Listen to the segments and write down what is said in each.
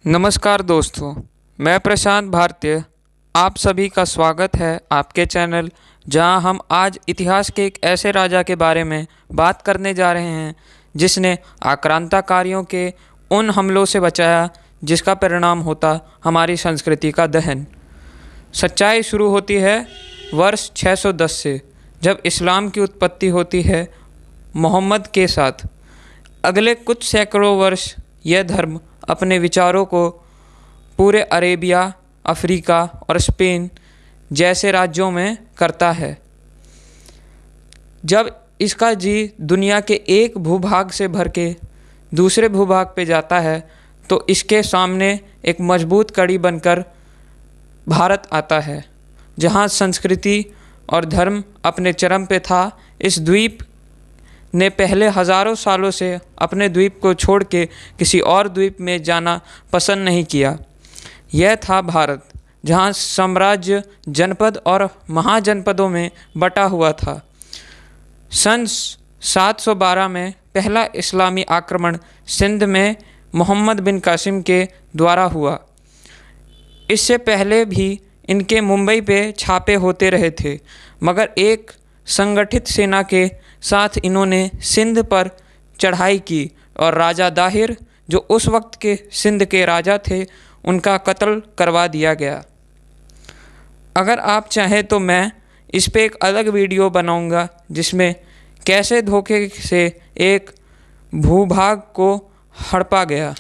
नमस्कार दोस्तों, मैं प्रशांत भारतीय आप सभी का स्वागत है आपके चैनल, जहां हम आज इतिहास के एक ऐसे राजा के बारे में बात करने जा रहे हैं जिसने आक्रांताकारियों के उन हमलों से बचाया जिसका परिणाम होता हमारी संस्कृति का दहन। सच्चाई शुरू होती है वर्ष 610 से, जब इस्लाम की उत्पत्ति होती है मोहम्मद के साथ। अगले कुछ सैकड़ों वर्ष यह धर्म अपने विचारों को पूरे अरेबिया, अफ्रीका और स्पेन जैसे राज्यों में करता है। जब इसका जी दुनिया के एक भूभाग से भर के दूसरे भूभाग पे जाता है तो इसके सामने एक मजबूत कड़ी बनकर भारत आता है, जहाँ संस्कृति और धर्म अपने चरम पे था। इस द्वीप ने पहले हज़ारों सालों से अपने द्वीप को छोड़ के किसी और द्वीप में जाना पसंद नहीं किया। यह था भारत, जहाँ साम्राज्य जनपद और महाजनपदों में बटा हुआ था। सन 712 में पहला इस्लामी आक्रमण सिंध में मोहम्मद बिन कासिम के द्वारा हुआ। इससे पहले भी इनके मुंबई पे छापे होते रहे थे, मगर एक संगठित सेना के साथ इन्होंने सिंध पर चढ़ाई की और राजा दाहिर, जो उस वक्त के सिंध के राजा थे, उनका कत्ल करवा दिया गया। अगर आप चाहें तो मैं इस पे एक अलग वीडियो बनाऊंगा जिसमें कैसे धोखे से एक भूभाग को हड़पा गया।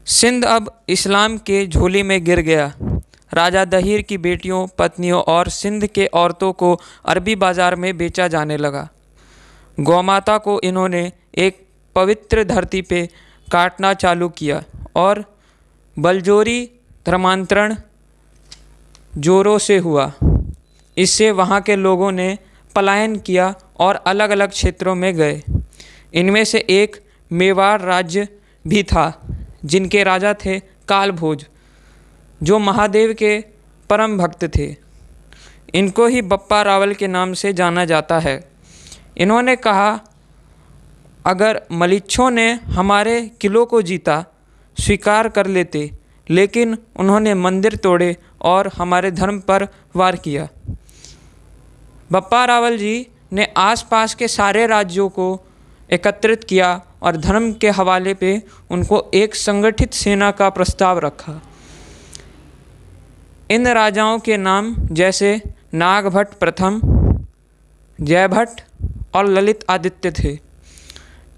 सिंध अब इस्लाम के झोली में गिर गया। राजा दहीर की बेटियों, पत्नियों और सिंध के औरतों को अरबी बाज़ार में बेचा जाने लगा। गौमाता को इन्होंने एक पवित्र धरती पे काटना चालू किया और बलजोरी धर्मांतरण जोरों से हुआ। इससे वहाँ के लोगों ने पलायन किया और अलग अलग क्षेत्रों में गए। इनमें से एक मेवाड़ राज्य भी था, जिनके राजा थे कालभोज, जो महादेव के परम भक्त थे। इनको ही बप्पा रावल के नाम से जाना जाता है। इन्होंने कहा, अगर मलिच्छों ने हमारे किलों को जीता स्वीकार कर लेते, लेकिन उन्होंने मंदिर तोड़े और हमारे धर्म पर वार किया। बप्पा रावल जी ने आसपास के सारे राज्यों को एकत्रित किया और धर्म के हवाले पे उनको एक संगठित सेना का प्रस्ताव रखा। इन राजाओं के नाम जैसे नागभट्ट प्रथम, जयभट्ट और ललित आदित्य थे।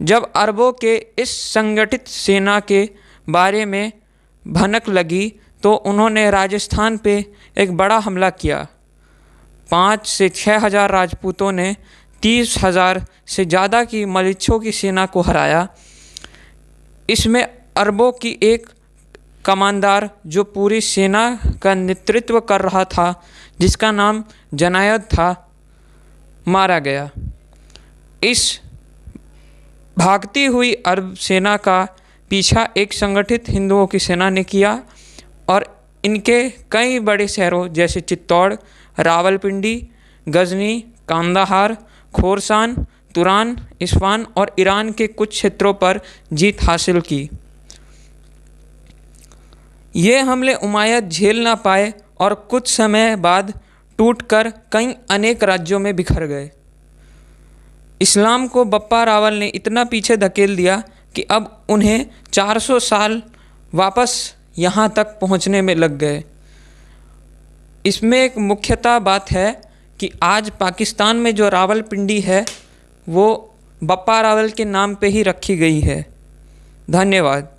जब अरबों के इस संगठित सेना के बारे में भनक लगी तो उन्होंने राजस्थान पे एक बड़ा हमला किया। 5 से 6 हज़ार राजपूतों ने 30,000 से ज़्यादा की मलिच्छों की सेना को हराया। इसमें अरबों की एक कमांडर, जो पूरी सेना का नेतृत्व कर रहा था, जिसका नाम जनायद था, मारा गया। इस भागती हुई अरब सेना का पीछा एक संगठित हिंदुओं की सेना ने किया और इनके कई बड़े शहरों जैसे चित्तौड़, रावलपिंडी, गजनी, कांदाहार, खोरसान, तुरान, इस्फान और ईरान के कुछ क्षेत्रों पर जीत हासिल की। ये हमले उमायद झेल ना पाए और कुछ समय बाद टूटकर कई अनेक राज्यों में बिखर गए। इस्लाम को बप्पा रावल ने इतना पीछे धकेल दिया कि अब उन्हें 400 साल वापस यहाँ तक पहुँचने में लग गए। इसमें एक मुख्यतः बात है कि आज पाकिस्तान में जो रावलपिंडी है वो बप्पा रावल के नाम पे ही रखी गई है। धन्यवाद।